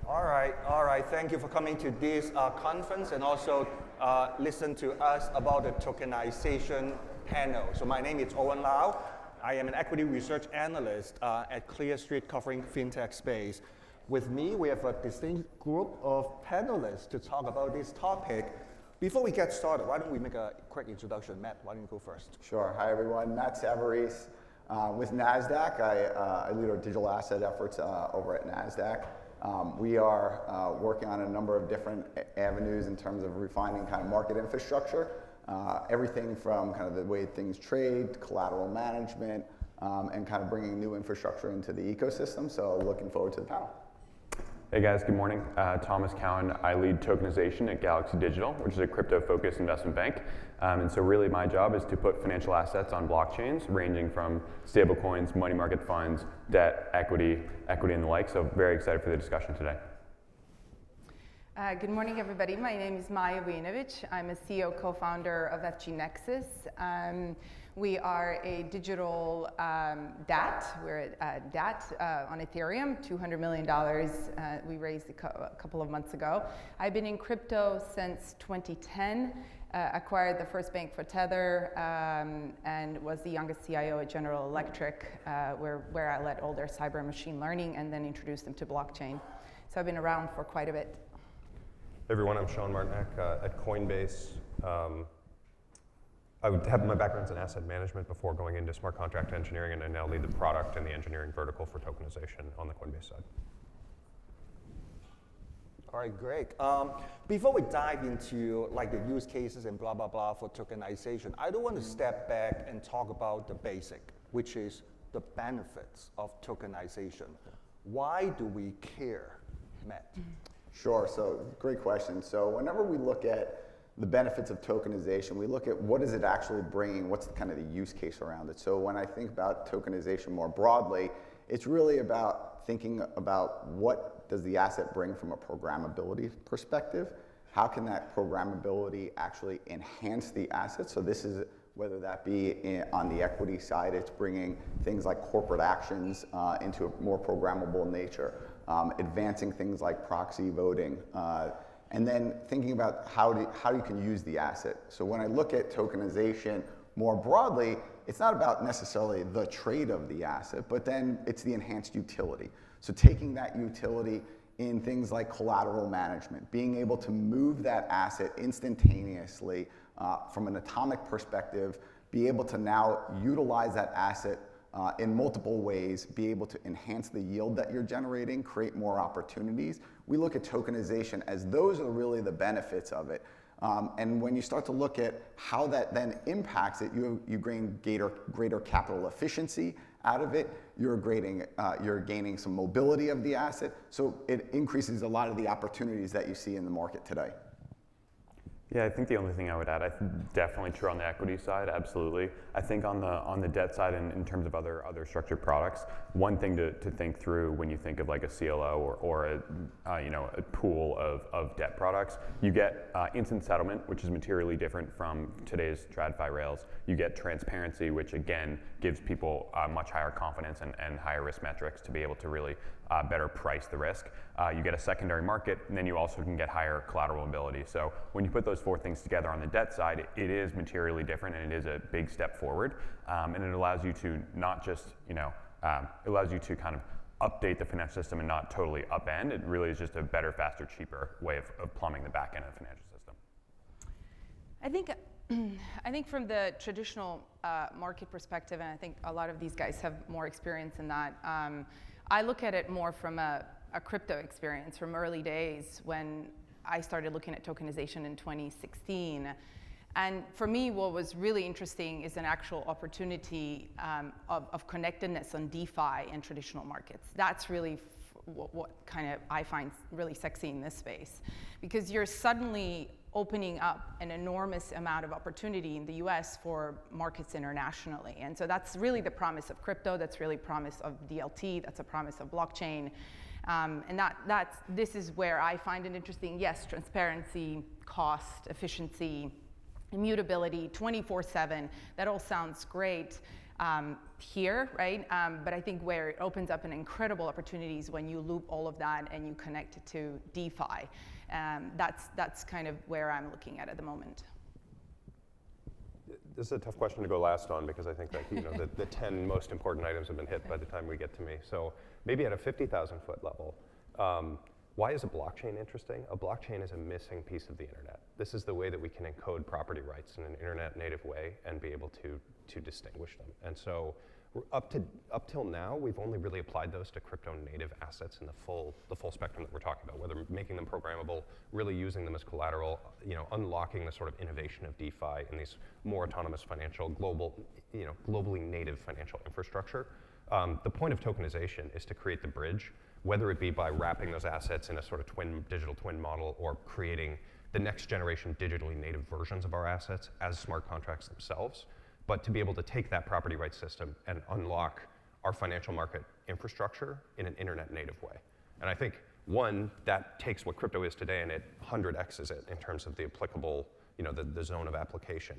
All right. Thank you for coming to this conference and also listen to us about the tokenization panel. So my name is Owen Lau. I am an equity research analyst at Clear Street covering fintech space. With me, we have a distinct group of panelists to talk about this topic. Before we get started, why don't we make a quick introduction? Matt, why don't you go first? Sure. Hi, everyone. Matt Savarese with NASDAQ. I lead our digital asset efforts over at NASDAQ. We are working on a number of different avenues in terms of refining kind of market infrastructure, everything from kind of the way things trade, collateral management, and kind of bringing new infrastructure into the ecosystem. So looking forward to the panel. Hey guys, good morning. Thomas Cowan. I lead tokenization at Galaxy Digital, which is a crypto-focused investment bank. And so really my job is to put financial assets on blockchains, ranging from stablecoins, money market funds, debt, equity, and the like. So very excited for the discussion today. Good morning, everybody. My name is Maya Vujinovic. I'm a CEO co-founder of FG Nexus. We are a digital DAT. We're a DAT on Ethereum, $200 million we raised a couple of months ago. I've been in crypto since 2010, acquired the first bank for Tether, and was the youngest CIO at General Electric, where I led all their cyber and machine learning and then introduced them to blockchain. So I've been around for quite a bit. Hey everyone, I'm Sean Martinek at Coinbase. I would have my background's in asset management before going into smart contract engineering, and I now lead the product and the engineering vertical for tokenization on the Coinbase side. All right, great. Before we dive into like the use cases and blah, blah, blah for tokenization, I do want to step back and talk about the basic, which is the benefits of tokenization. Why do we care, Matt? Sure, so great question. So whenever we look at the benefits of tokenization, we look at what is it actually bringing, what's kind of the use case around it. So when I think about tokenization more broadly, it's really about thinking about what does the asset bring from a programmability perspective, how can that programmability actually enhance the asset. So this is whether that be on the equity side, it's bringing things like corporate actions into a more programmable nature, advancing things like proxy voting, and then thinking about how you can use the asset. So when I look at tokenization more broadly, it's not about necessarily the trade of the asset, but then it's the enhanced utility. So taking that utility in things like collateral management, being able to move that asset instantaneously from an atomic perspective, be able to now utilize that asset in multiple ways, be able to enhance the yield that you're generating, create more opportunities. We look at tokenization as those are really the benefits of it. And when you start to look at how that then impacts it, you gain greater capital efficiency out of it. You're gaining some mobility of the asset. So it increases a lot of the opportunities that you see in the market today. Yeah, I think the only thing I would add, definitely true on the equity side, absolutely. I think on the debt side and in terms of other structured products, one thing to think through when you think of like a CLO or a pool of debt products, you get instant settlement, which is materially different from today's TradFi rails. You get transparency, which again gives people much higher confidence and higher risk metrics to be able to really better price the risk. You get a secondary market, and then you also can get higher collateral ability. So when you put those four things together on the debt side, it is materially different, and it is a big step forward. And it allows you to not just, it allows you to kind of update the financial system and not totally upend. It really is just a better, faster, cheaper way of plumbing the back end of the financial system. I think from the traditional market perspective, and I think a lot of these guys have more experience in that, I look at it more from a crypto experience from early days when I started looking at tokenization in 2016. And for me, what was really interesting is an actual opportunity of connectedness on DeFi and traditional markets. That's really what kind of I find really sexy in this space, because you're suddenly opening up an enormous amount of opportunity in the US for markets internationally. And so that's really the promise of crypto, that's really promise of DLT, that's a promise of blockchain. And this is where I find it interesting. Yes, transparency, cost, efficiency, immutability, 24/7, that all sounds great. here, right? But I think where it opens up an incredible opportunities when you loop all of that and you connect it to DeFi. That's kind of where I'm looking at the moment. This is a tough question to go last on because I think that the 10 most important items have been hit by the time we get to me. So maybe at a 50,000 foot level, why is a blockchain interesting? A blockchain is a missing piece of the internet. This is the way that we can encode property rights in an internet native way and be able to distinguish them. And so up till now, we've only really applied those to crypto native assets in the full spectrum that we're talking about, whether making them programmable, really using them as collateral, unlocking the sort of innovation of DeFi in these more autonomous financial, globally native financial infrastructure. The point of tokenization is to create the bridge, whether it be by wrapping those assets in a sort of digital twin model or creating the next generation digitally native versions of our assets as smart contracts themselves, but to be able to take that property rights system and unlock our financial market infrastructure in an internet native way. And I think, one, that takes what crypto is today and it 100x's it in terms of the applicable, the zone of application.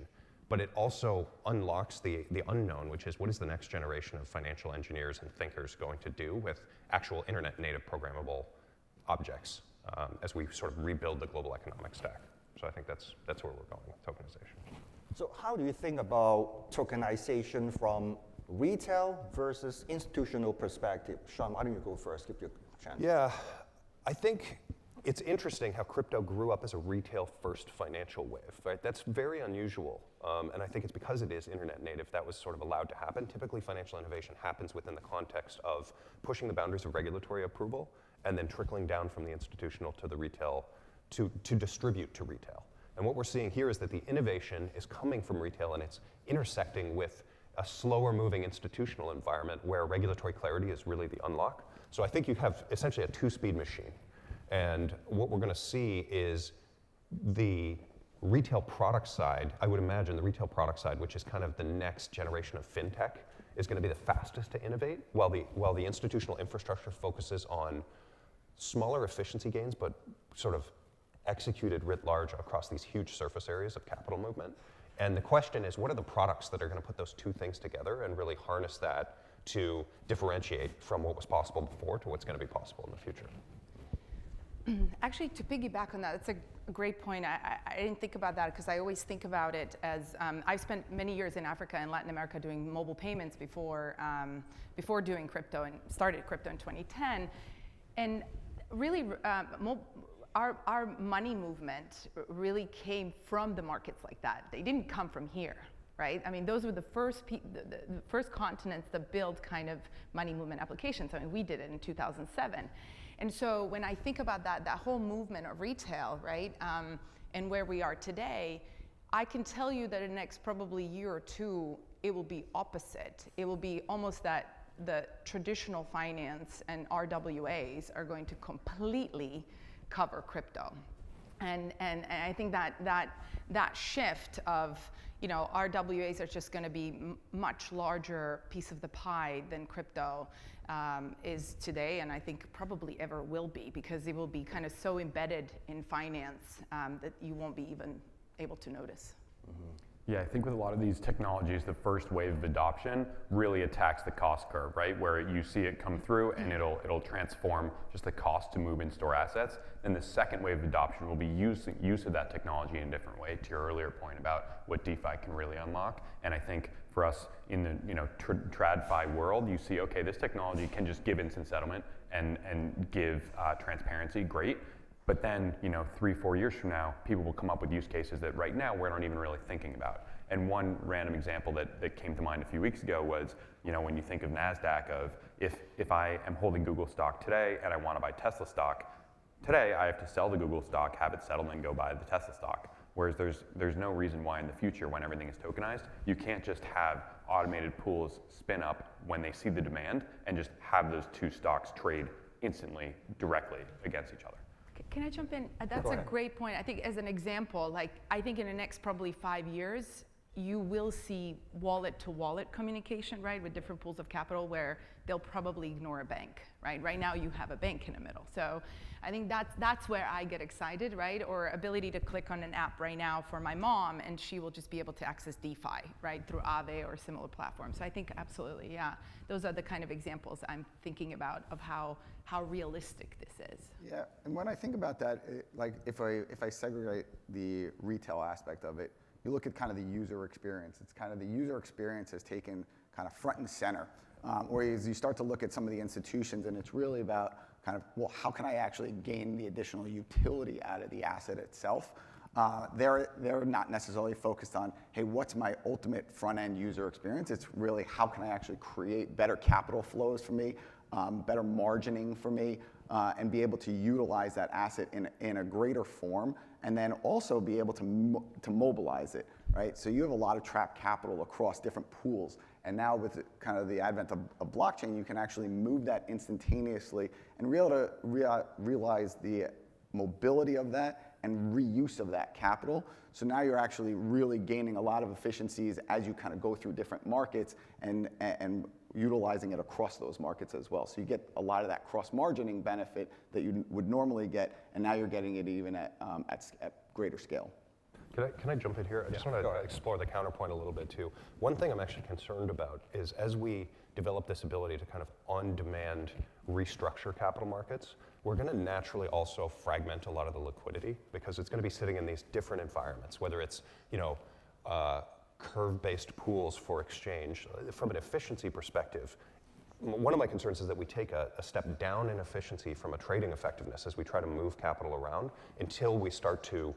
But it also unlocks the unknown, which is what is the next generation of financial engineers and thinkers going to do with actual internet native programmable objects as we sort of rebuild the global economic stack. So I think that's where we're going with tokenization. So how do you think about tokenization from retail versus institutional perspective? Sean, why don't you go first? Give you a chance. Yeah, I think it's interesting how crypto grew up as a retail-first financial wave, right? That's very unusual, and I think it's because it is internet native that was sort of allowed to happen. Typically, financial innovation happens within the context of pushing the boundaries of regulatory approval and then trickling down from the institutional to the retail to distribute to retail. And what we're seeing here is that the innovation is coming from retail and it's intersecting with a slower moving institutional environment where regulatory clarity is really the unlock. So I think you have essentially a two-speed machine. And what we're going to see is the retail product side, I would imagine the retail product side, which is kind of the next generation of fintech, is going to be the fastest to innovate, while the institutional infrastructure focuses on smaller efficiency gains, but sort of executed writ large across these huge surface areas of capital movement. And the question is, what are the products that are going to put those two things together and really harness that to differentiate from what was possible before to what's going to be possible in the future? Actually, to piggyback on that, that's a great point. I didn't think about that because I always think about it as I've spent many years in Africa and Latin America doing mobile payments before doing crypto, and started crypto in 2010. And really, our money movement really came from the markets like that. They didn't come from here, right? I mean, those were the first continents that built kind of money movement applications. I mean, we did it in 2007. And so when I think about that whole movement of retail, right, and where we are today, I can tell you that in the next probably year or two, it will be opposite. It will be almost that the traditional finance and RWAs are going to completely cover crypto. And I think that shift of, RWAs are just going to be much larger piece of the pie than crypto is today, and I think probably ever will be, because it will be kind of so embedded in finance that you won't be even able to notice. Mm-hmm. Yeah, I think with a lot of these technologies, the first wave of adoption really attacks the cost curve, right? Where you see it come through and it'll transform just the cost to move in-store assets. And the second wave of adoption will be use of that technology in a different way, to your earlier point about what DeFi can really unlock. And I think for us in the TradFi world, you see, okay, this technology can just give instant settlement and give transparency, great. But then, 3-4 years from now, people will come up with use cases that right now we aren't even really thinking about. And one random example that came to mind a few weeks ago was, when you think of NASDAQ, of if I am holding Google stock today and I want to buy Tesla stock, today I have to sell the Google stock, have it settled, and go buy the Tesla stock. Whereas there's no reason why in the future, when everything is tokenized, you can't just have automated pools spin up when they see the demand and just have those two stocks trade instantly, directly against each other. Can I jump in? That's a great point. I think as an example, I think in the next probably 5 years, you will see wallet-to-wallet communication, right, with different pools of capital where they'll probably ignore a bank, right? Right now you have a bank in the middle. So I think that's where I get excited, right? Or ability to click on an app right now for my mom and she will just be able to access DeFi, right, through Aave or similar platforms. So I think absolutely, yeah. Those are the kind of examples I'm thinking about of how realistic this is. Yeah, and when I think about that, like if I segregate the retail aspect of it, you look at kind of the user experience. It's kind of the user experience has taken kind of front and center. Whereas you start to look at some of the institutions and it's really about kind of, well, how can I actually gain the additional utility out of the asset itself? They're not necessarily focused on, hey, what's my ultimate front end user experience? It's really how can I actually create better capital flows for me, better margining for me, and be able to utilize that asset in a greater form, and then also be able to mobilize it, right? So you have a lot of trapped capital across different pools, and now with kind of the advent of blockchain, you can actually move that instantaneously and realize the mobility of that and reuse of that capital. So now you're actually really gaining a lot of efficiencies as you kind of go through different markets and utilizing it across those markets as well. So you get a lot of that cross-margining benefit that you would normally get, and now you're getting it even at greater scale. Can I jump in here? I just want to explore the counterpoint a little bit too. One thing I'm actually concerned about is as we develop this ability to kind of on-demand restructure capital markets, we're going to naturally also fragment a lot of the liquidity because it's going to be sitting in these different environments, whether it's curve-based pools for exchange. From an efficiency perspective, one of my concerns is that we take a step down in efficiency from a trading effectiveness as we try to move capital around until we start to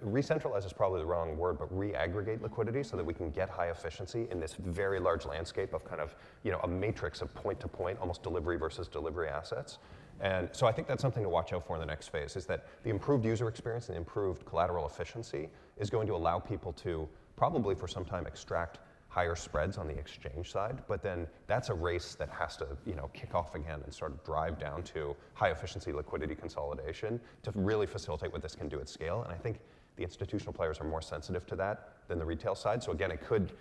re-centralize is probably the wrong word, but re-aggregate liquidity so that we can get high efficiency in this very large landscape of kind of, a matrix of point-to-point, almost delivery versus delivery assets. And so I think that's something to watch out for in the next phase, is that the improved user experience and improved collateral efficiency is going to allow people to probably for some time extract higher spreads on the exchange side, but then that's a race that has to kick off again and sort of drive down to high efficiency liquidity consolidation to really facilitate what this can do at scale. And I think the institutional players are more sensitive to that than the retail side. So again, it could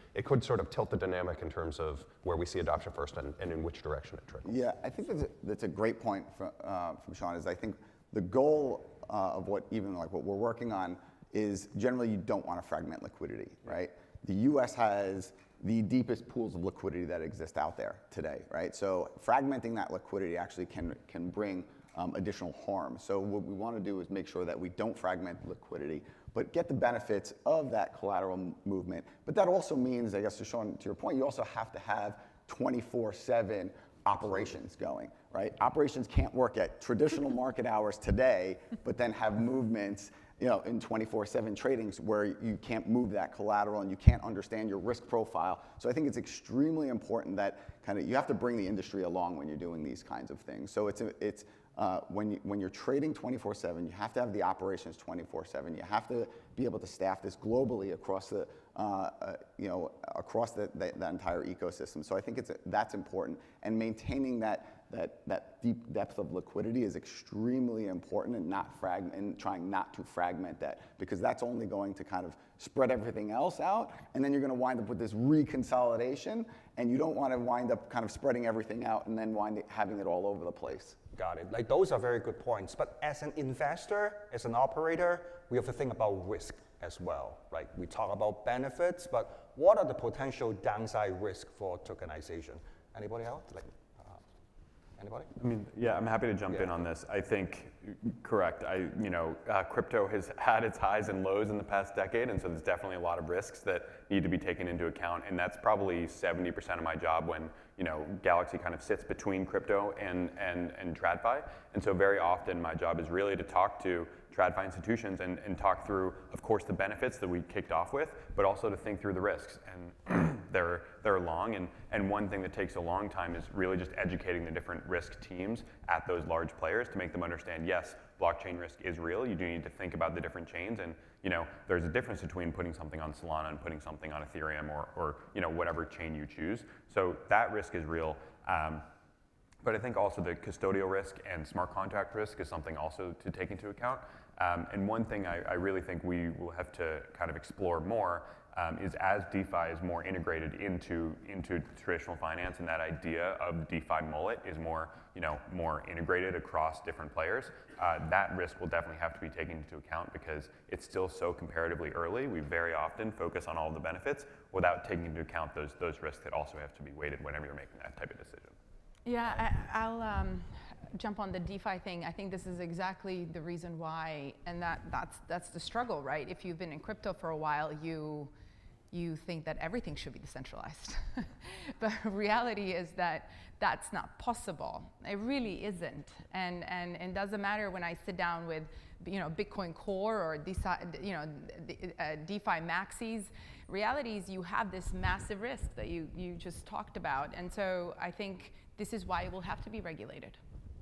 sort of tilt the dynamic in terms of where we see adoption first and in which direction it trickles. Yeah, I think that's a great point from Sean. Is I think the goal of what we're working on is generally you don't want to fragment liquidity, right? The U.S. has the deepest pools of liquidity that exist out there today, right? So fragmenting that liquidity actually can bring additional harm. So what we want to do is make sure that we don't fragment liquidity, but get the benefits of that collateral movement. But that also means, I guess, to Sean, to your point, you also have to have 24/7 operations going, right? Operations can't work at traditional market hours today, but then have movements in 24/7 tradings where you can't move that collateral and you can't understand your risk profile. So I think it's extremely important that you have to bring the industry along when you're doing these kinds of things. So when you're trading 24/7, you have to have the operations 24/7. You have to be able to staff this globally across the entire ecosystem. So I think that's important, and maintaining that deep depth of liquidity is extremely important, and trying not to fragment that, because that's only going to kind of spread everything else out, and then you're going to wind up with this reconsolidation, and you don't want to wind up kind of spreading everything out and then having it all over the place. Got it. Like those are very good points. But as an investor, as an operator, we have to think about risk as well, right? We talk about benefits, but what are the potential downside risks for tokenization? Anybody else? Anybody? I mean, yeah, I'm happy to jump in on this. I think, correct. Crypto has had its highs and lows in the past decade, and so there's definitely a lot of risks that need to be taken into account, and that's probably 70% of my job when Galaxy kind of sits between crypto and TradFi. And so very often my job is really to talk to TradFi institutions and talk through, of course, the benefits that we kicked off with, but also to think through the risks. And they're long, and one thing that takes a long time is really just educating the different risk teams at those large players to make them understand, yes, blockchain risk is real. You do need to think about the different chains, and there's a difference between putting something on Solana and putting something on Ethereum or whatever chain you choose. So that risk is real. But I think also the custodial risk and smart contract risk is something also to take into account. And one thing I really think we will have to kind of explore more is as DeFi is more integrated into traditional finance, and that idea of DeFi mullet is more integrated across different players, that risk will definitely have to be taken into account because it's still so comparatively early. We very often focus on all of the benefits without taking into account those risks that also have to be weighted whenever you're making that type of decision. Yeah, I'll jump on the DeFi thing. I think this is exactly the reason why, and that's the struggle, right? If you've been in crypto for a while, you think that everything should be decentralized. But reality is that that's not possible. It really isn't. And it doesn't matter when I sit down with Bitcoin Core or DeFi maxis. Reality is you have this massive risk that you just talked about. And so I think this is why it will have to be regulated.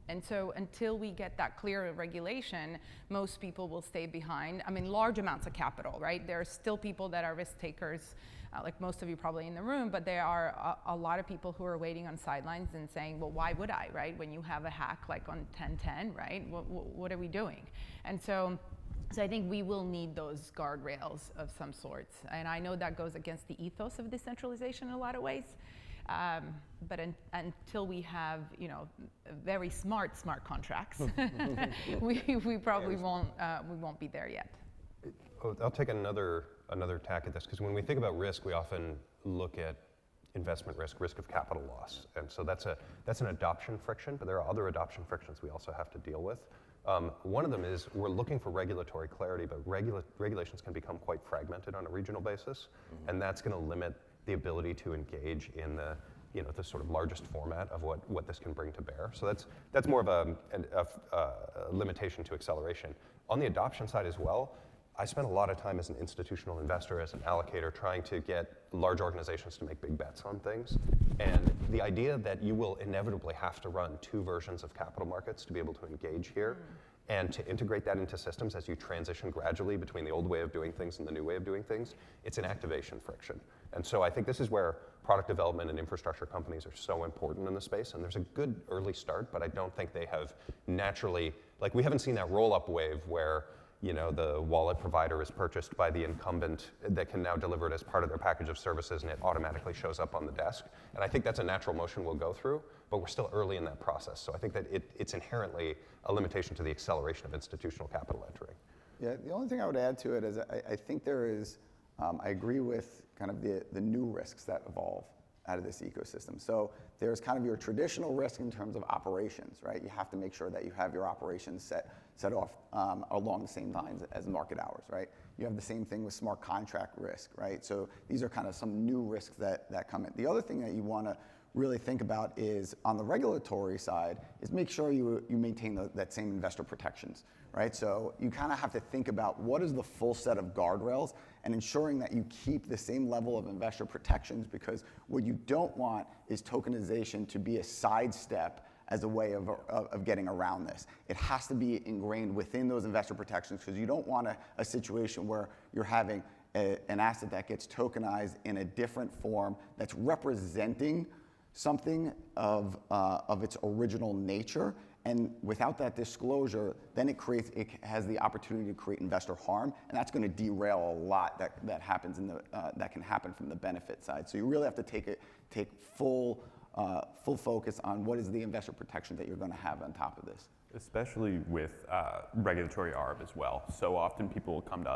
And so until we get that clear regulation, most people will stay behind. I mean, large amounts of capital, right? There are still people that are risk takers, like most of you probably in the room, but there are a lot of people who are waiting on sidelines and saying, well, why would I, right? When you have a hack like on 1010, right? What are we doing? And so I think we will need those guardrails of some sorts. And I know that goes against the ethos of decentralization in a lot of ways. But until we have, very smart contracts, we probably won't be there yet. I'll take another tack at this, because when we think about risk, we often look at investment risk of capital loss, and so that's an adoption friction. But there are other adoption frictions we also have to deal with. One of them is we're looking for regulatory clarity, but regulations can become quite fragmented on a regional basis, and that's going to limit the ability to engage in the sort of largest format of what this can bring to bear. So that's more of a limitation to acceleration. On the adoption side as well, I spent a lot of time as an institutional investor, as an allocator, trying to get large organizations to make big bets on things. And the idea that you will inevitably have to run two versions of capital markets to be able to engage here, and to integrate that into systems as you transition gradually between the old way of doing things and the new way of doing things, it's an activation friction. And so I think this is where product development and infrastructure companies are so important in the space. And there's a good early start, but I don't think they have naturally, like we haven't seen that roll-up wave where the wallet provider is purchased by the incumbent that can now deliver it as part of their package of services, and it automatically shows up on the desk. And I think that's a natural motion we'll go through, but we're still early in that process. So I think that it's inherently a limitation to the acceleration of institutional capital entering. Yeah, the only thing I would add to it is I think there is, I agree with kind of the new risks that evolve out of this ecosystem. So there's kind of your traditional risk in terms of operations, right? You have to make sure that you have your operations set off along the same lines as market hours, right? You have the same thing with smart contract risk, right? So these are kind of some new risks that come in. The other thing that you want to really think about is on the regulatory side is make sure you maintain that same investor protections, right? So you kind of have to think about what is the full set of guardrails and ensuring that you keep the same level of investor protections, because what you don't want is tokenization to be a sidestep as a way of getting around this. It has to be ingrained within those investor protections, because you don't want a situation where you're having an asset that gets tokenized in a different form that's representing something of its original nature, and without that disclosure, then it has the opportunity to create investor harm, and that's going to derail a lot that happens that can happen from the benefit side. So you really have to take full focus on what is the investor protection that you're going to have on top of this. Especially with regulatory arb as well. So often people will come to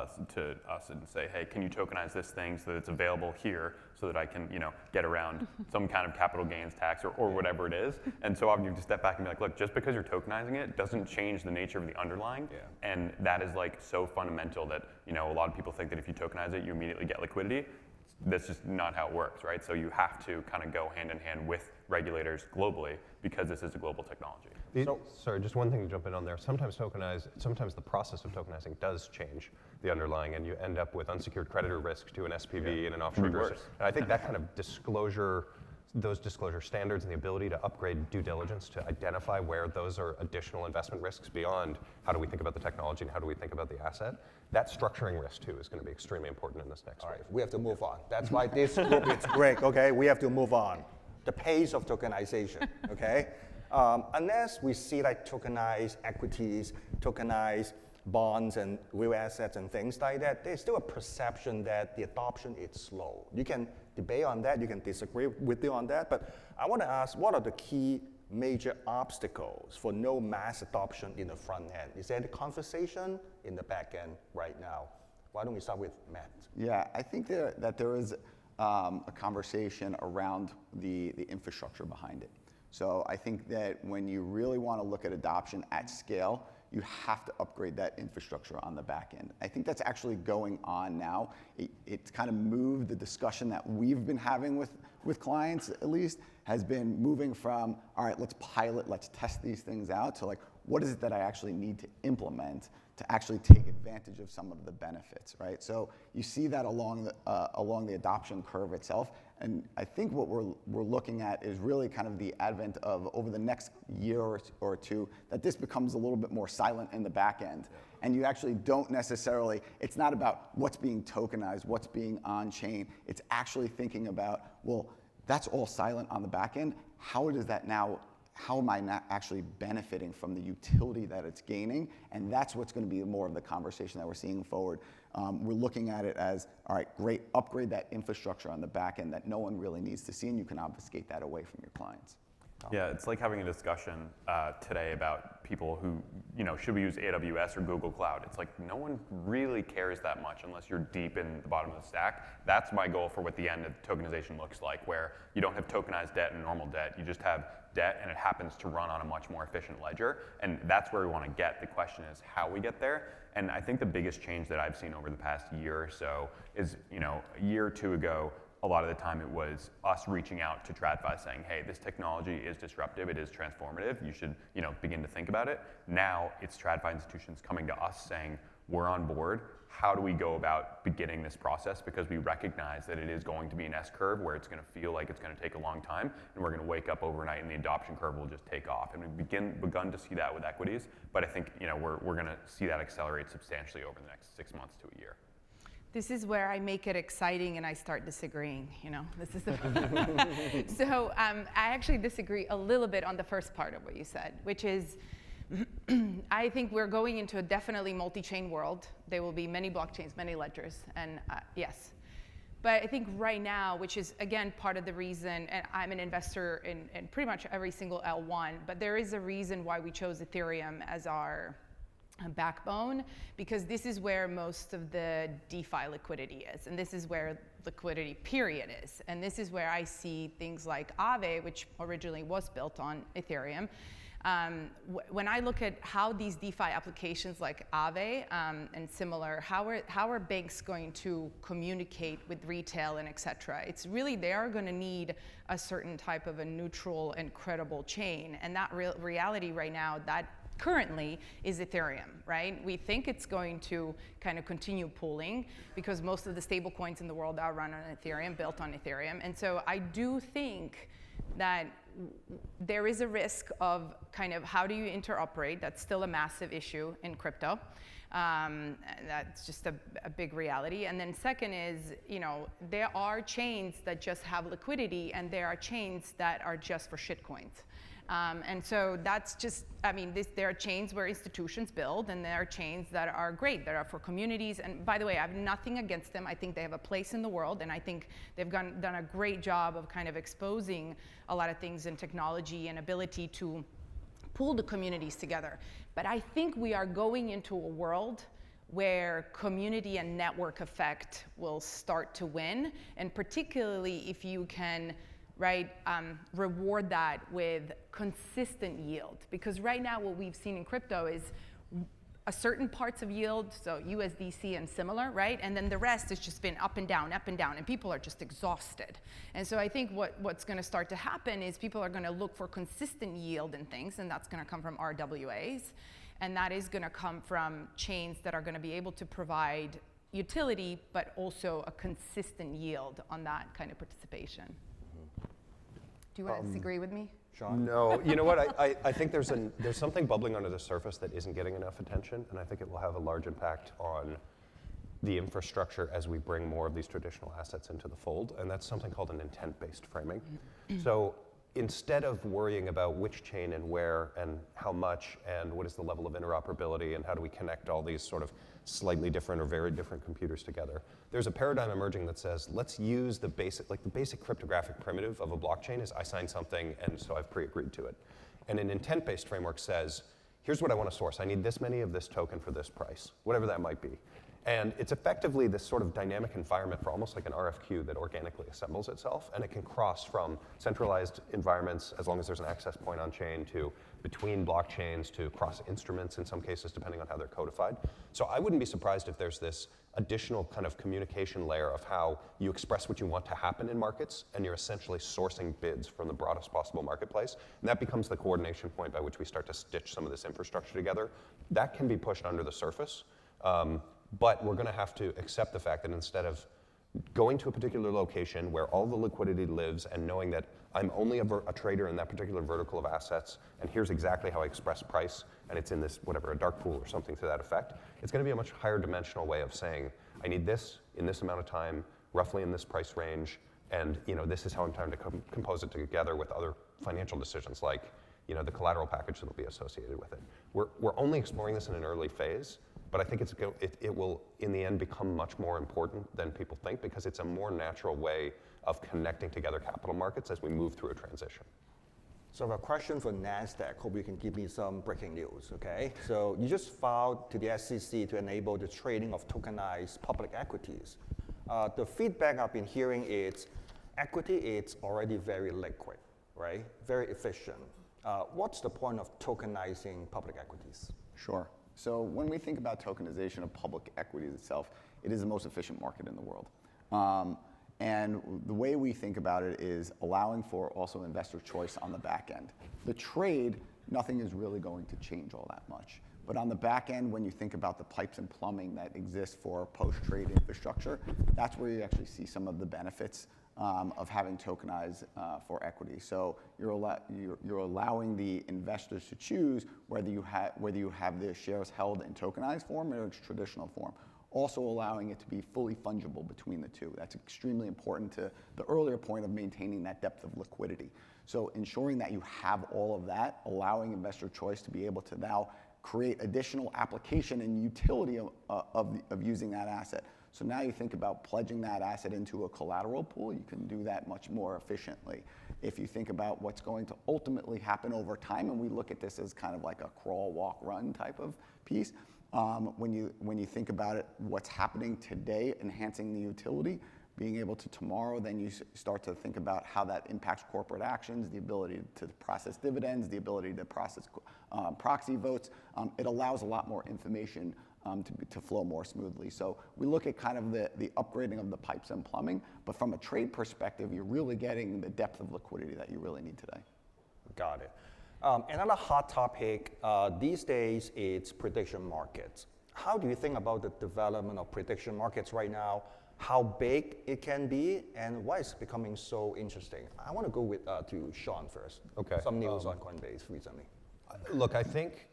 us and say, hey, can you tokenize this thing so that it's available here so that I can get around some kind of capital gains tax or whatever it is. And so often you have to step back and be like, look, just because you're tokenizing it doesn't change the nature of the underlying. Yeah. And that is like so fundamental that a lot of people think that if you tokenize it, you immediately get liquidity. That's just not how it works, right? So you have to kind of go hand in hand with regulators globally, because this is a global technology. Sorry, just one thing to jump in on there. Sometimes the process of tokenizing does change the underlying, and you end up with unsecured creditor risk to an SPV and an offshore jurisdiction. And I think that kind of those disclosure standards and the ability to upgrade due diligence to identify where those are additional investment risks beyond how do we think about the technology and how do we think about the asset, that structuring risk too is going to be extremely important in this next wave. We have to move on. That's why this group is great, okay? We have to move on. The pace of tokenization, okay? Unless we see like tokenized equities, tokenized bonds and real assets and things like that, there's still a perception that the adoption is slow. You can debate on that, you can disagree with me on that, but I want to ask, what are the key major obstacles for no mass adoption in the front end? Is there the conversation in the back end right now? Why don't we start with Matt? Yeah, I think that there is a conversation around the infrastructure behind it. So I think that when you really want to look at adoption at scale, you have to upgrade that infrastructure on the back end. I think that's actually going on now. It's kind of moved the discussion that we've been having with clients, at least, has been moving from, all right, let's pilot, let's test these things out, to like, what is it that I actually need to implement to actually take advantage of some of the benefits, right? So you see that along the adoption curve itself, and I think what we're looking at is really kind of the advent of, over the next year or two, that this becomes a little bit more silent in the back end. Yeah. And you actually don't necessarily, it's not about what's being tokenized, what's being on chain, it's actually thinking about, well, that's all silent on the back end. How am I not actually benefiting from the utility that it's gaining? And that's what's going to be more of the conversation that we're seeing forward. We're looking at it as, all right, great, upgrade that infrastructure on the back end that no one really needs to see, and you can obfuscate that away from your clients. Yeah, it's like having a discussion today about people who, should we use AWS or Google Cloud? It's like no one really cares that much unless you're deep in the bottom of the stack. That's my goal for what the end of tokenization looks like, where you don't have tokenized debt and normal debt. You just have debt, and it happens to run on a much more efficient ledger. And that's where we want to get. The question is how we get there. And I think the biggest change that I've seen over the past year or so is, a year or two ago, a lot of the time it was us reaching out to TradFi saying, hey, this technology is disruptive, it is transformative, you should begin to think about it. Now it's TradFi institutions coming to us saying, we're on board. How do we go about beginning this process? Because we recognize that it is going to be an S-curve where it's going to feel like it's going to take a long time, and we're going to wake up overnight and the adoption curve will just take off. And we've begun to see that with equities, but I think we're going to see that accelerate substantially over the next 6 months to a year. This is where I make it exciting and I start disagreeing, This is the So I actually disagree a little bit on the first part of what you said, which is I think we're going into a definitely multi-chain world. There will be many blockchains, many ledgers, and yes. But I think right now, which is, again, part of the reason, and I'm an investor in pretty much every single L1, but there is a reason why we chose Ethereum as our backbone, because this is where most of the DeFi liquidity is, and this is where liquidity period is, and this is where I see things like Aave, which originally was built on Ethereum. When I look at how these DeFi applications like Aave and similar, how are banks going to communicate with retail and et cetera? It's really, they are going to need a certain type of a neutral and credible chain, and that reality right now, that currently is Ethereum, right? We think it's going to kind of continue pooling because most of the stable coins in the world are run on Ethereum, built on Ethereum. And so I do think that there is a risk of kind of how do you interoperate? That's still a massive issue in crypto. That's just a big reality. And then second is, there are chains that just have liquidity, and there are chains that are just for shitcoins. And so that's just, there are chains where institutions build, and there are chains that are great, that are for communities. And by the way, I have nothing against them. I think they have a place in the world, and I think they've done a great job of kind of exposing a lot of things in technology and ability to pull the communities together. But I think we are going into a world where community and network effect will start to win, and particularly if you can reward that with consistent yield. Because right now what we've seen in crypto is a certain parts of yield, so USDC and similar, right? And then the rest has just been up and down, and people are just exhausted. And so I think what's going to start to happen is people are going to look for consistent yield in things, and that's going to come from RWAs, and that is going to come from chains that are going to be able to provide utility, but also a consistent yield on that kind of participation. Do you want to disagree with me? Sean? No, you know what? I think there's something bubbling under the surface that isn't getting enough attention, and I think it will have a large impact on the infrastructure as we bring more of these traditional assets into the fold, and that's something called an intent-based framing. So instead of worrying about which chain and where and how much and what is the level of interoperability and how do we connect all these sort of slightly different or very different computers together, there's a paradigm emerging that says, let's use the basic cryptographic primitive of a blockchain is I sign something and so I've pre-agreed to it. And an intent-based framework says, here's what I want to source. I need this many of this token for this price, whatever that might be. And it's effectively this sort of dynamic environment for almost like an RFQ that organically assembles itself, and it can cross from centralized environments, as long as there's an access point on chain, to between blockchains, to cross instruments in some cases, depending on how they're codified. So I wouldn't be surprised if there's this additional kind of communication layer of how you express what you want to happen in markets, and you're essentially sourcing bids from the broadest possible marketplace. And that becomes the coordination point by which we start to stitch some of this infrastructure together. That can be pushed under the surface. But we're going to have to accept the fact that instead of going to a particular location where all the liquidity lives and knowing that I'm only a trader in that particular vertical of assets, and here's exactly how I express price, and it's in this, whatever, a dark pool or something to that effect, it's going to be a much higher dimensional way of saying, I need this in this amount of time, roughly in this price range, and this is how I'm trying to compose it together with other financial decisions like the collateral package that will be associated with it. We're only exploring this in an early phase, but I think it will, in the end, become much more important than people think because it's a more natural way of connecting together capital markets as we move through a transition. So I have a question for NASDAQ. Hope you can give me some breaking news, okay? So you just filed to the SEC to enable the trading of tokenized public equities. The feedback I've been hearing is equity is already very liquid, right? Very efficient. What's the point of tokenizing public equities? Sure. So when we think about tokenization of public equities itself, it is the most efficient market in the world. And the way we think about it is allowing for also investor choice on the back end. The trade, nothing is really going to change all that much. But on the back end, when you think about the pipes and plumbing that exist for post-trade infrastructure, that's where you actually see some of the benefits of having tokenized for equity. So you're allowing the investors to choose whether you have their shares held in tokenized form or its traditional form. Also allowing it to be fully fungible between the two. That's extremely important to the earlier point of maintaining that depth of liquidity. So ensuring that you have all of that, allowing investor choice to be able to now create additional application and utility of using that asset. So now you think about pledging that asset into a collateral pool, you can do that much more efficiently. If you think about what's going to ultimately happen over time, and we look at this as kind of like a crawl, walk, run type of piece, when you think about it, what's happening today, enhancing the utility, being able to tomorrow, then you start to think about how that impacts corporate actions, the ability to process dividends, the ability to process proxy votes. It allows a lot more information to flow more smoothly. So we look at kind of the upgrading of the pipes and plumbing, but from a trade perspective, you're really getting the depth of liquidity that you really need today. Got it. Another hot topic these days is prediction markets. How do you think about the development of prediction markets right now? How big it can be, and why it's becoming so interesting? I want to go to Sean first. Okay. Some news on Coinbase recently. Look, I think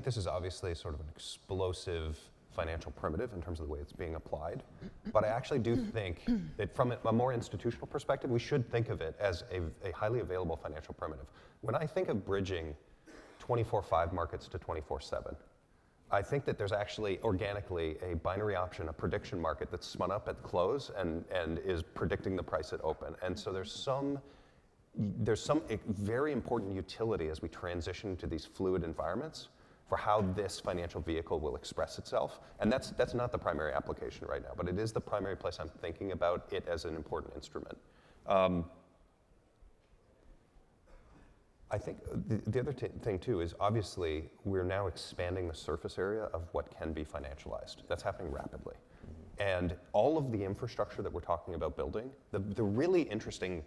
this is obviously sort of an explosive financial primitive in terms of the way it's being applied. But I actually do think that from a more institutional perspective, we should think of it as a highly available financial primitive. When I think of bridging 24/5 markets to 24/7, I think that there's actually organically a binary option, a prediction market that's spun up at close and is predicting the price at open. And so there's some very important utility as we transition to these fluid environments for how this financial vehicle will express itself. And that's not the primary application right now, but it is the primary place I'm thinking about it as an important instrument. I think the other thing too is obviously we're now expanding the surface area of what can be financialized. That's happening rapidly. And all of the infrastructure that we're talking about building, the really interesting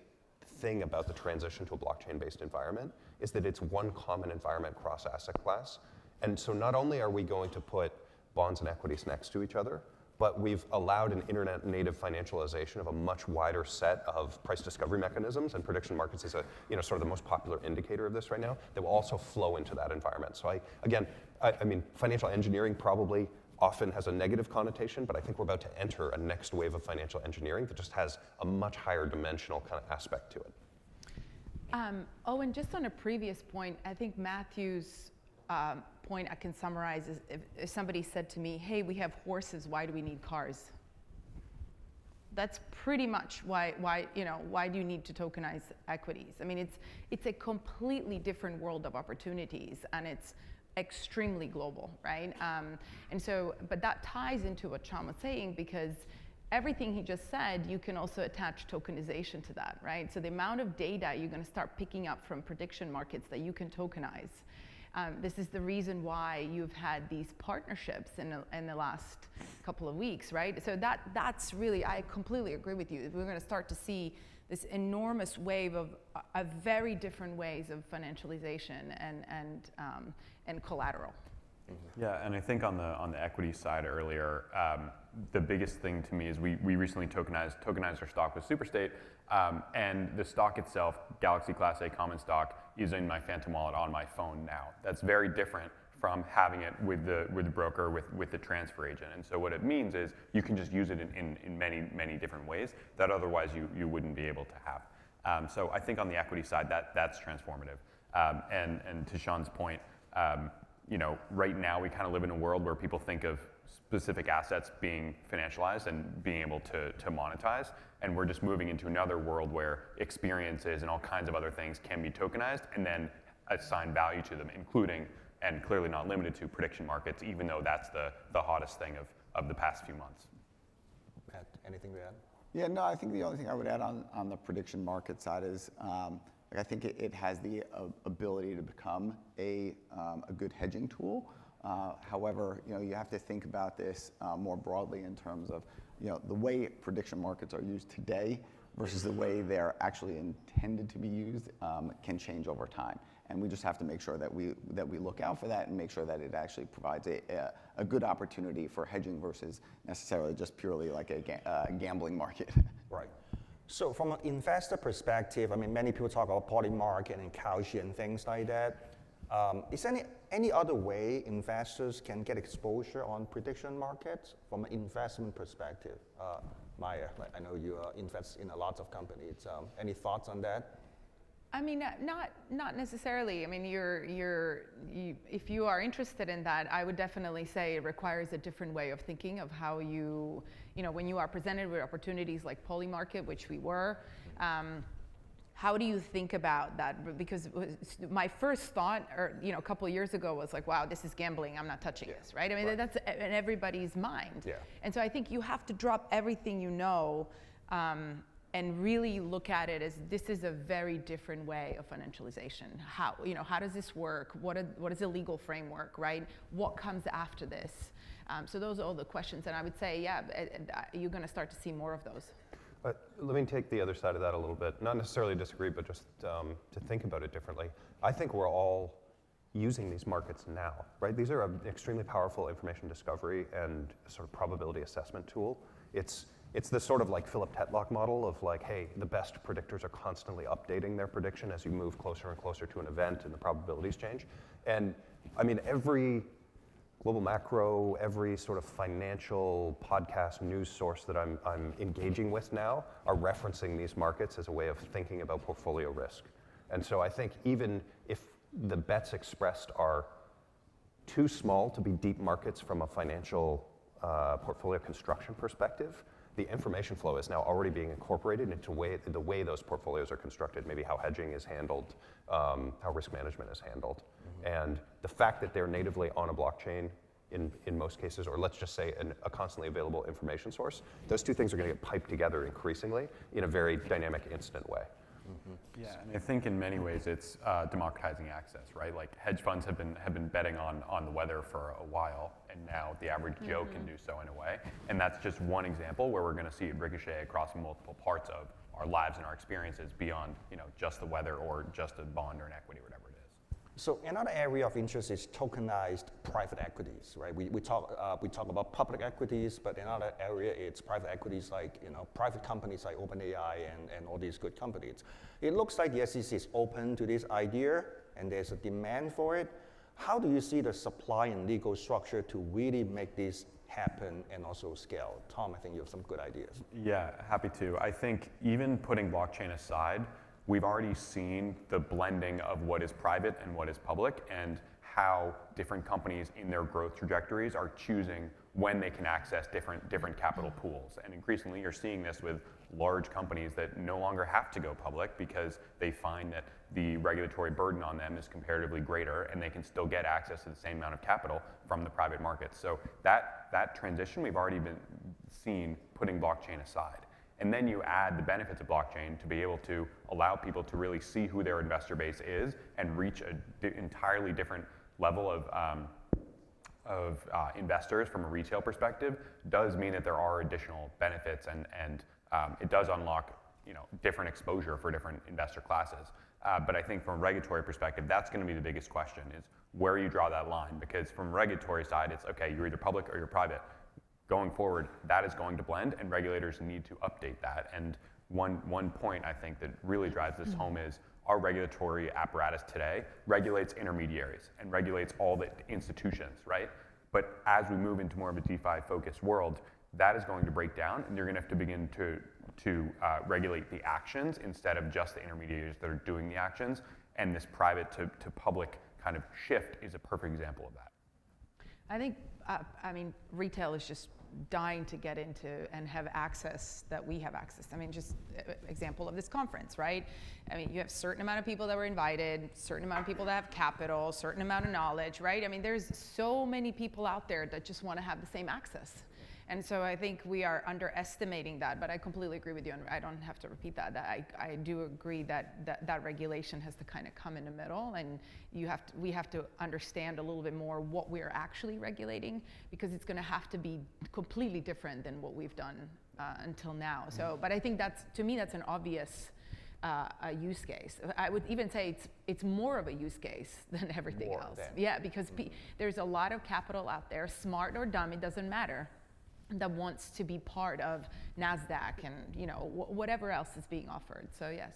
thing about the transition to a blockchain-based environment is that it's one common environment cross asset class. And so not only are we going to put bonds and equities next to each other, but we've allowed an internet-native financialization of a much wider set of price discovery mechanisms, and prediction markets is sort of the most popular indicator of this right now, that will also flow into that environment. So I mean, financial engineering probably often has a negative connotation, but I think we're about to enter a next wave of financial engineering that just has a much higher dimensional kind of aspect to it. And just on a previous point, I think Matthew's point I can summarize is if somebody said to me, hey, we have horses, why do we need cars? That's pretty much why do you need to tokenize equities? I mean, it's a completely different world of opportunities, and it's extremely global, right? But that ties into what Sean was saying, because everything he just said, you can also attach tokenization to that, right? So the amount of data you're going to start picking up from prediction markets that you can tokenize. This is the reason why you've had these partnerships in the last couple of weeks, right? So that's really, I completely agree with you. We're going to start to see this enormous wave of very different ways of financialization and collateral. Yeah, and I think on the equity side earlier, the biggest thing to me is we recently tokenized our stock with Superstate, and the stock itself, Galaxy Class A common stock, is in my Phantom wallet on my phone now. That's very different from having it with the broker, with the transfer agent. And so what it means is you can just use it in many different ways that otherwise you wouldn't be able to have. So I think on the equity side, that's transformative. And to Sean's point, right now we kind of live in a world where people think of specific assets being financialized and being able to monetize, and we're just moving into another world where experiences and all kinds of other things can be tokenized and then assign value to them, including, and clearly not limited to, prediction markets, even though that's the hottest thing of the past few months. Matt, anything to add? Yeah, no, I think the only thing I would add on the prediction market side is I think it has the ability to become a good hedging tool. However, you have to think about this more broadly in terms of the way prediction markets are used today versus the way they're actually intended to be used can change over time. And we just have to make sure that we look out for that and make sure that it actually provides a good opportunity for hedging versus necessarily just purely like a gambling market. Right. So from an investor perspective, I mean, many people talk about Polymarket and Cauchy and things like that. Is there any other way investors can get exposure on prediction markets from an investment perspective? Maya, I know you invest in a lot of companies. Any thoughts on that? I mean, not necessarily. I mean, if you are interested in that, I would definitely say it requires a different way of thinking of how when you are presented with opportunities like Polymarket, which we were, how do you think about that? Because my first thought, a couple of years ago, was like, wow, this is gambling. I'm not touching this, right? I mean, that's in everybody's mind. Yeah. And so I think you have to drop everything you know and really look at it as this is a very different way of financialization. How does this work? What is the legal framework, right? What comes after this? So those are all the questions, and I would say, yeah, you're going to start to see more of those. Let me take the other side of that a little bit. Not necessarily disagree, but just to think about it differently. I think we're all using these markets now, right? These are an extremely powerful information discovery and sort of probability assessment tool. It's this sort of like Philip Tetlock model of like, hey, the best predictors are constantly updating their prediction as you move closer and closer to an event and the probabilities change. And I mean, every global macro, every sort of financial podcast news source that I'm engaging with now are referencing these markets as a way of thinking about portfolio risk. And so I think even if the bets expressed are too small to be deep markets from a financial portfolio construction perspective, the information flow is now already being incorporated into the way those portfolios are constructed, maybe how hedging is handled, how risk management is handled. And the fact that they're natively on a blockchain in most cases, or let's just say a constantly available information source, those two things are going to get piped together increasingly in a very dynamic, instant way. Yeah, and I think in many ways it's democratizing access, right? Like hedge funds have been betting on the weather for a while, and now the average Joe can do so in a way. And that's just one example where we're going to see it ricochet across multiple parts of our lives and our experiences beyond just the weather or just a bond or an equity or whatever it is. So another area of interest is tokenized private equities, right? We talk about public equities, but another area it's private equities like private companies like OpenAI and all these good companies. It looks like the SEC is open to this idea, and there's a demand for it. How do you see the supply and legal structure to really make this happen and also scale? Tom, I think you have some good ideas. Yeah, happy to. I think even putting blockchain aside, we've already seen the blending of what is private and what is public, and how different companies in their growth trajectories are choosing when they can access different capital pools. And increasingly, you're seeing this with large companies that no longer have to go public because they find that the regulatory burden on them is comparatively greater, and they can still get access to the same amount of capital from the private markets. So that transition we've already been seen, putting blockchain aside. And then you add the benefits of blockchain to be able to allow people to really see who their investor base is and reach an entirely different level of investors from a retail perspective, does mean that there are additional benefits, and it does unlock different exposure for different investor classes. But I think from a regulatory perspective, that's going to be the biggest question, is where you draw that line. Because from a regulatory side, it's okay, you're either public or you're private. Going forward, that is going to blend, and regulators need to update that. And one point I think that really drives this home is our regulatory apparatus today regulates intermediaries and regulates all the institutions, right? But as we move into more of a DeFi-focused world, that is going to break down, and you're going to have to begin to regulate the actions instead of just the intermediaries that are doing the actions. And this private to public kind of shift is a perfect example of that. I think, retail is just dying to get into and have access that we have access. I mean, just example of this conference, right? I mean, you have a certain amount of people that were invited, certain amount of people that have capital, certain amount of knowledge, right? I mean, there's so many people out there that just want to have the same access. And so I think we are underestimating that, but I completely agree with you, and I don't have to repeat that. I do agree that regulation has to kind of come in the middle, and we have to understand a little bit more what we're actually regulating, because it's going to have to be completely different than what we've done until now. So, but I think to me, that's an obvious use case. I would even say it's more of a use case than everything else. Yeah, because there's a lot of capital out there, smart or dumb, it doesn't matter, that wants to be part of NASDAQ and whatever else is being offered. So yes.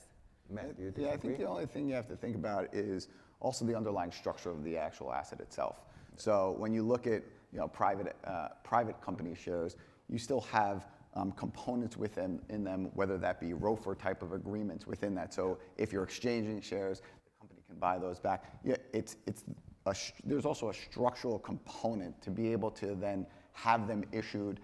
Matt, do you I think the only thing you have to think about is also the underlying structure of the actual asset itself. So when you look at private company shares, you still have components in them, whether that be ROFR type of agreements within that. So if you're exchanging shares, the company can buy those back. Yeah, there's also a structural component to be able to then have them issued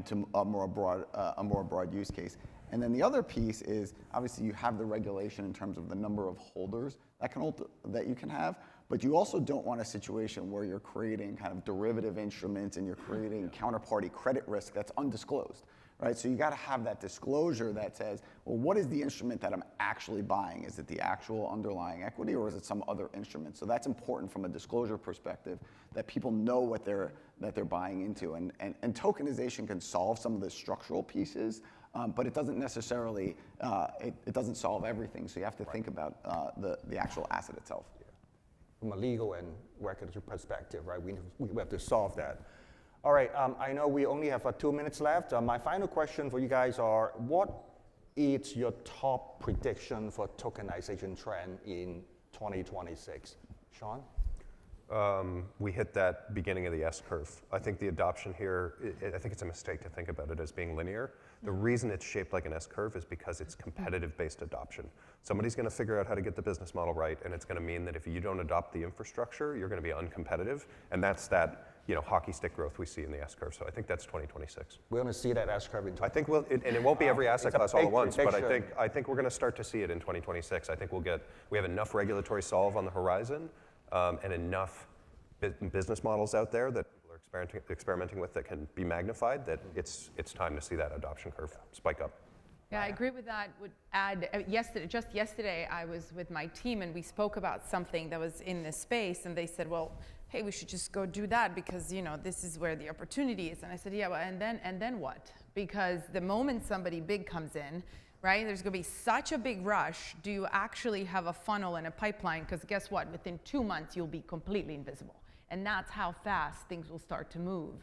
to a more broad use case. And then the other piece is, obviously you have the regulation in terms of the number of holders that you can have, but you also don't want a situation where you're creating kind of derivative instruments and you're creating counterparty credit risk that's undisclosed, right? So you got to have that disclosure that says, well, what is the instrument that I'm actually buying? Is it the actual underlying equity, or is it some other instrument? So that's important from a disclosure perspective, that people know what they're buying into. And tokenization can solve some of the structural pieces, but it doesn't necessarily, it doesn't solve everything. So you have to think about the actual asset itself. From a legal and regulatory perspective, right? We have to solve that. All right, I know we only have 2 minutes left. My final question for you guys are, what is your top prediction for tokenization trend in 2026? Sean? We hit that beginning of the S-curve. I think the adoption here, I think it's a mistake to think about it as being linear. The reason it's shaped like an S-curve is because it's competitive-based adoption. Somebody's going to figure out how to get the business model right, and it's going to mean that if you don't adopt the infrastructure, you're going to be uncompetitive, and that's that hockey stick growth we see in the S-curve. So I think that's 2026. We're going to see that S-curve in 2026. I think and it won't be every asset class all at once, but I think we're going to start to see it in 2026. I think we have enough regulatory solve on the horizon, and enough business models out there that people are experimenting with that can be magnified, that it's time to see that adoption curve spike up. Yeah, I agree with that. Would add, just yesterday, I was with my team and we spoke about something that was in this space, and they said, well, hey, we should just go do that because this is where the opportunity is. And I said, yeah, well, and then what? Because the moment somebody big comes in, right, there's going to be such a big rush. Do you actually have a funnel and a pipeline? Because guess what? Within 2 months, you'll be completely invisible. And that's how fast things will start to move.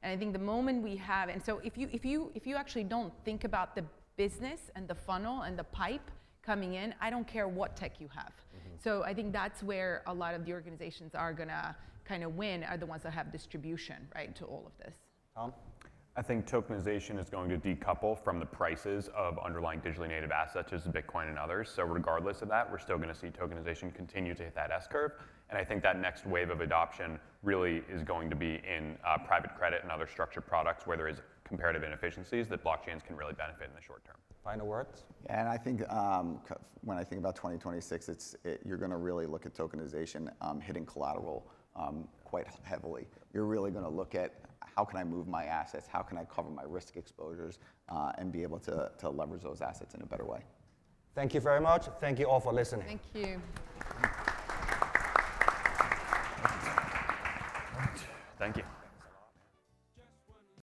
And I think the moment we have, and so if you actually don't think about the business and the funnel and the pipe coming in, I don't care what tech you have. So I think that's where a lot of the organizations are going to kind of win, are the ones that have distribution, right, to all of this. Tom? I think tokenization is going to decouple from the prices of underlying digitally native assets such as Bitcoin and others. So regardless of that, we're still going to see tokenization continue to hit that S-curve. And I think that next wave of adoption really is going to be in private credit and other structured products where there is comparative inefficiencies that blockchains can really benefit in the short term. Final words? Yeah, and I think when I think about 2026, you're going to really look at tokenization hitting collateral quite heavily. You're really going to look at how can I move my assets, how can I cover my risk exposures, and be able to leverage those assets in a better way. Thank you very much. Thank you all for listening. Thank you. Thank you.